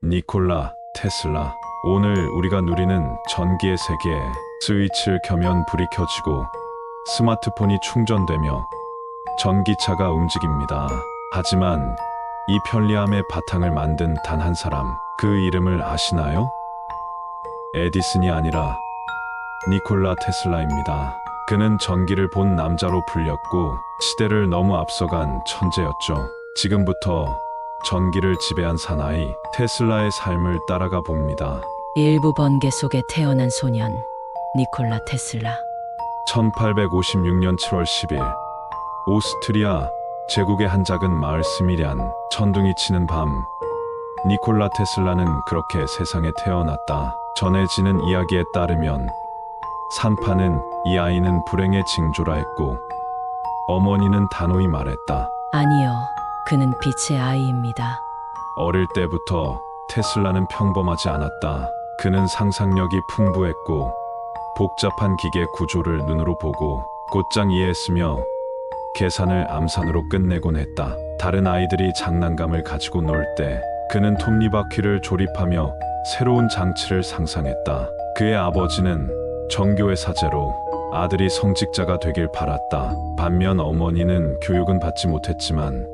니콜라 테슬라. 오늘 우리가 누리는 전기의 세계에 스위치를 켜면 불이 켜지고 스마트폰이 충전되며 전기차가 움직입니다. 하지만 이 편리함의 바탕을 만든 단 한 사람, 그 이름을 아시나요? 에디슨이 아니라 니콜라 테슬라입니다. 그는 전기를 본 남자로 불렸고 시대를 너무 앞서간 천재였죠. 지금부터 전기를 지배한 사나이 테슬라의 삶을 따라가 봅니다. 일부 번개 속에 태어난 소년 니콜라 테슬라. 1856년 7월 10일 오스트리아 제국의 한 작은 마을 스미리안. 천둥이 치는 밤 니콜라 테슬라는 그렇게 세상에 태어났다. 전해지는 이야기에 따르면 산파는 이 아이는 불행의 징조라 했고 어머니는 단호히 말했다. 아니요, 그는 빛의 아이입니다. 어릴 때부터 테슬라는 평범하지 않았다. 그는 상상력이 풍부했고 복잡한 기계 구조를 눈으로 보고 곧장 이해했으며 계산을 암산으로 끝내곤 했다. 다른 아이들이 장난감을 가지고 놀 때 그는 톱니바퀴를 조립하며 새로운 장치를 상상했다. 그의 아버지는 정교의 사제로 아들이 성직자가 되길 바랐다. 반면 어머니는 교육은 받지 못했지만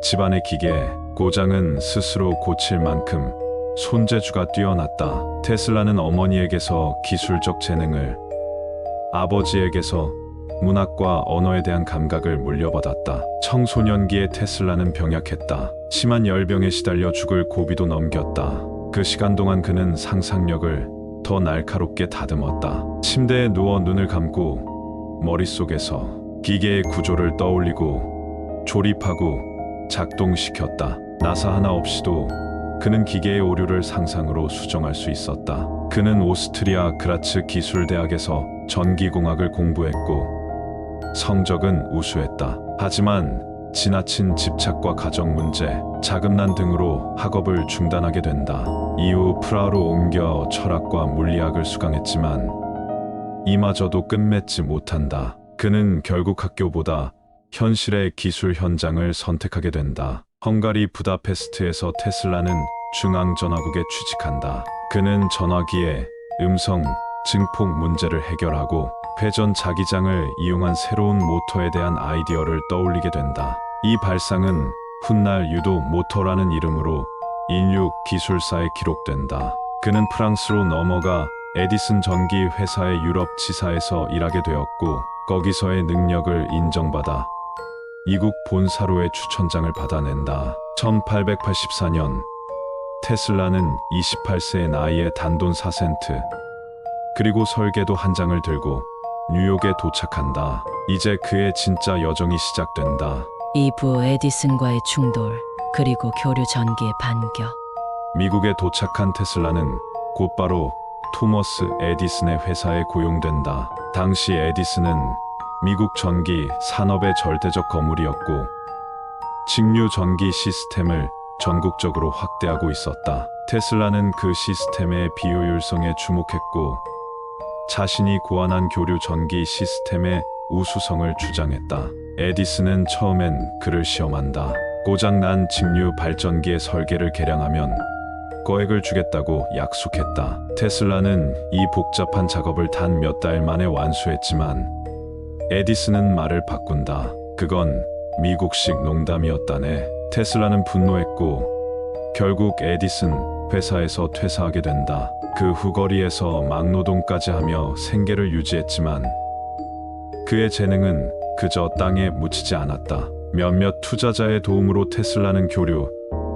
집안의 기계 고장은 스스로 고칠 만큼 손재주가 뛰어났다. 테슬라는 어머니에게서 기술적 재능을, 아버지에게서 문학과 언어에 대한 감각을 물려받았다. 청소년기에 테슬라는 병약했다. 심한 열병에 시달려 죽을 고비도 넘겼다. 그 시간 동안 그는 상상력을 더 날카롭게 다듬었다. 침대에 누워 눈을 감고 머릿속에서 기계의 구조를 떠올리고 조립하고 작동시켰다. 나사 하나 없이도 그는 기계의 오류를 상상으로 수정할 수 있었다. 그는 오스트리아 그라츠 기술대학에서 전기공학을 공부했고 성적은 우수했다. 하지만 지나친 집착과 가정 문제, 자금난 등으로 학업을 중단하게 된다. 이후 프라하로 옮겨 철학과 물리학을 수강했지만 이마저도 끝맺지 못한다. 그는 결국 학교보다 현실의 기술 현장을 선택하게 된다. 헝가리 부다페스트에서 테슬라는 중앙전화국에 취직한다. 그는 전화기의 음성 증폭 문제를 해결하고 회전 자기장을 이용한 새로운 모터에 대한 아이디어를 떠올리게 된다. 이 발상은 훗날 유도 모터라는 이름으로 인류 기술사에 기록된다. 그는 프랑스로 넘어가 에디슨 전기 회사의 유럽 지사에서 일하게 되었고 거기서의 능력을 인정받아 이국 본사로의 추천장을 받아낸다. 1884년 테슬라는 28세의 나이에 단돈 4센트 그리고 설계도 한 장을 들고 뉴욕에 도착한다. 이제 그의 진짜 여정이 시작된다. 이후 에디슨과의 충돌, 그리고 교류 전기의 반격. 미국에 도착한 테슬라는 곧바로 토머스 에디슨의 회사에 고용된다. 당시 에디슨은 미국 전기 산업의 절대적 거물이었고 직류 전기 시스템을 전국적으로 확대하고 있었다. 테슬라는 그 시스템의 비효율성에 주목했고 자신이 고안한 교류 전기 시스템의 우수성을 주장했다. 에디슨은 처음엔 그를 시험한다. 고장난 직류 발전기의 설계를 개량하면 거액을 주겠다고 약속했다. 테슬라는 이 복잡한 작업을 단 몇 달 만에 완수했지만 에디슨은 말을 바꾼다. 그건 미국식 농담이었다네. 테슬라는 분노했고 결국 에디슨 회사에서 퇴사하게 된다. 그 후 거리에서 막노동까지 하며 생계를 유지했지만 그의 재능은 그저 땅에 묻히지 않았다. 몇몇 투자자의 도움으로 테슬라는 교류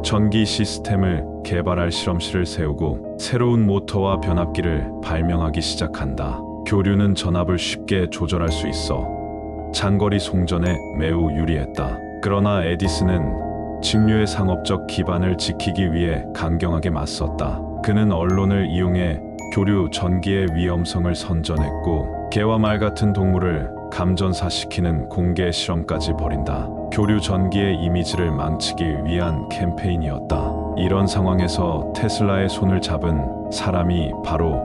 전기 시스템을 개발할 실험실을 세우고 새로운 모터와 변압기를 발명하기 시작한다. 교류는 전압을 쉽게 조절할 수 있어 장거리 송전에 매우 유리했다. 그러나 에디슨은 직류의 상업적 기반을 지키기 위해 강경하게 맞섰다. 그는 언론을 이용해 교류 전기의 위험성을 선전했고 개와 말 같은 동물을 감전사시키는 공개 실험까지 벌인다. 교류 전기의 이미지를 망치기 위한 캠페인이었다. 이런 상황에서 테슬라의 손을 잡은 사람이 바로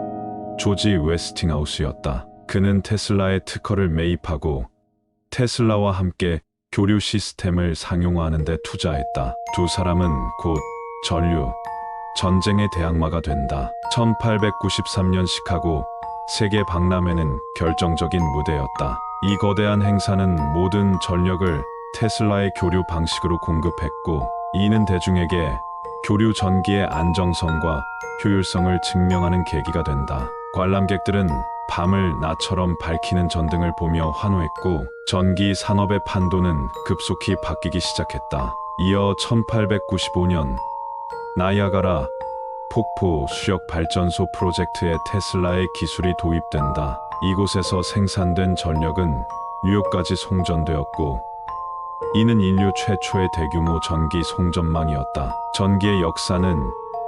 조지 웨스팅하우스였다. 그는 테슬라의 특허를 매입하고 테슬라와 함께 교류 시스템을 상용화하는 데 투자했다. 두 사람은 곧 전류 전쟁의 대항마가 된다. 1893년 시카고 세계 박람회는 결정적인 무대였다. 이 거대한 행사는 모든 전력을 테슬라의 교류 방식으로 공급했고, 이는 대중에게 교류 전기의 안정성과 효율성을 증명하는 계기가 된다. 관람객들은 밤을 나처럼 밝히는 전등을 보며 환호했고, 전기 산업의 판도는 급속히 바뀌기 시작했다. 이어 1895년 나이아가라 폭포 수력 발전소 프로젝트에 테슬라의 기술이 도입된다. 이곳에서 생산된 전력은 뉴욕까지 송전되었고, 이는 인류 최초의 대규모 전기 송전망이었다. 전기의 역사는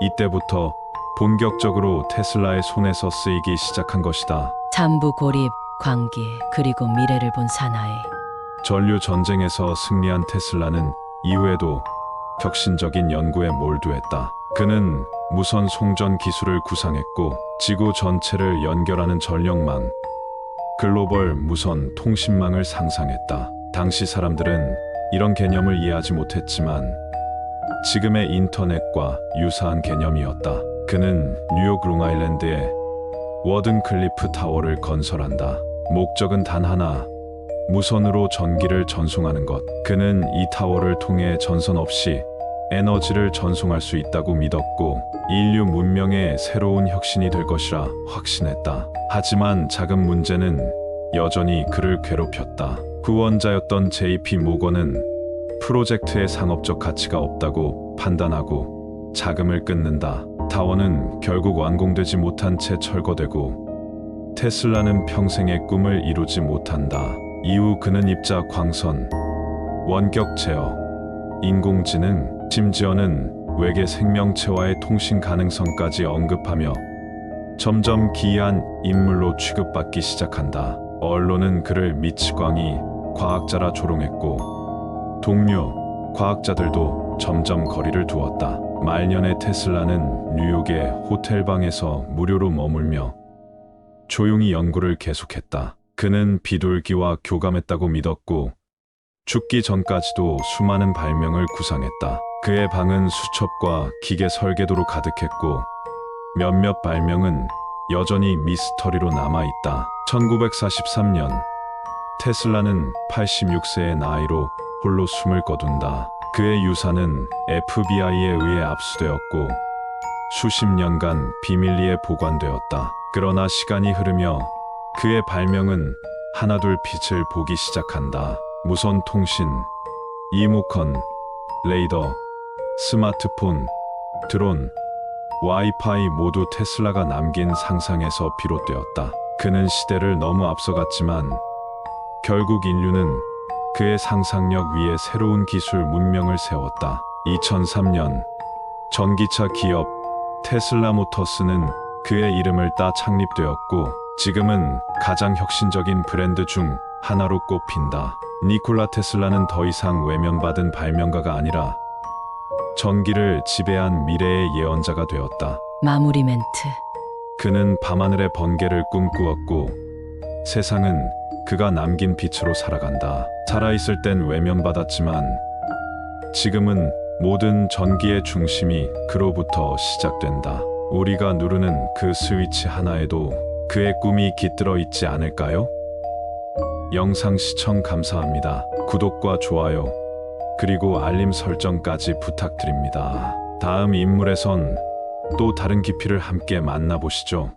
이때부터 본격적으로 테슬라의 손에서 쓰이기 시작한 것이다. 잠부 고립, 광기, 그리고 미래를 본 사나이. 전류 전쟁에서 승리한 테슬라는 이후에도 혁신적인 연구에 몰두했다. 그는 무선 송전 기술을 구상했고, 지구 전체를 연결하는 전력망, 글로벌 무선 통신망을 상상했다. 당시 사람들은 이런 개념을 이해하지 못했지만 지금의 인터넷과 유사한 개념이었다. 그는 뉴욕 롱아일랜드에 워든클리프 타워를 건설한다. 목적은 단 하나, 무선으로 전기를 전송하는 것. 그는 이 타워를 통해 전선 없이 에너지를 전송할 수 있다고 믿었고, 인류 문명의 새로운 혁신이 될 것이라 확신했다. 하지만 작은 문제는 여전히 그를 괴롭혔다. 후원자였던 JP 모건은 프로젝트의 상업적 가치가 없다고 판단하고 자금을 끊는다. 타워는 결국 완공되지 못한 채 철거되고, 테슬라는 평생의 꿈을 이루지 못한다. 이후 그는 입자 광선, 원격 제어, 인공지능, 심지어는 외계 생명체와의 통신 가능성까지 언급하며 점점 기이한 인물로 취급받기 시작한다. 언론은 그를 미치광이 과학자라 조롱했고, 동료 과학자들도 점점 거리를 두었다. 말년의 테슬라는 뉴욕의 호텔방에서 무료로 머물며 조용히 연구를 계속했다. 그는 비둘기와 교감했다고 믿었고, 죽기 전까지도 수많은 발명을 구상했다. 그의 방은 수첩과 기계 설계도로 가득했고, 몇몇 발명은 여전히 미스터리로 남아있다. 1943년 테슬라는 86세의 나이로 홀로 숨을 거둔다. 그의 유산은 FBI에 의해 압수되었고 수십 년간 비밀리에 보관되었다. 그러나 시간이 흐르며 그의 발명은 하나둘 빛을 보기 시작한다. 무선 통신, 이모컨, 레이더, 스마트폰, 드론, 와이파이 모두 테슬라가 남긴 상상에서 비롯되었다. 그는 시대를 너무 앞서갔지만 결국 인류는 그의 상상력 위에 새로운 기술 문명을 세웠다. 2003년 전기차 기업 테슬라 모터스는 그의 이름을 따 창립되었고, 지금은 가장 혁신적인 브랜드 중 하나로 꼽힌다. 니콜라 테슬라는 더 이상 외면받은 발명가가 아니라 전기를 지배한 미래의 예언자가 되었다. 마무리 멘트. 그는 밤하늘의 번개를 꿈꾸었고, 세상은 그가 남긴 빛으로 살아간다. 살아있을 땐 외면받았지만 지금은 모든 전기의 중심이 그로부터 시작된다. 우리가 누르는 그 스위치 하나에도 그의 꿈이 깃들어 있지 않을까요? 영상 시청 감사합니다. 구독과 좋아요, 그리고 알림 설정까지 부탁드립니다. 다음 인물에선 또 다른 깊이를 함께 만나보시죠.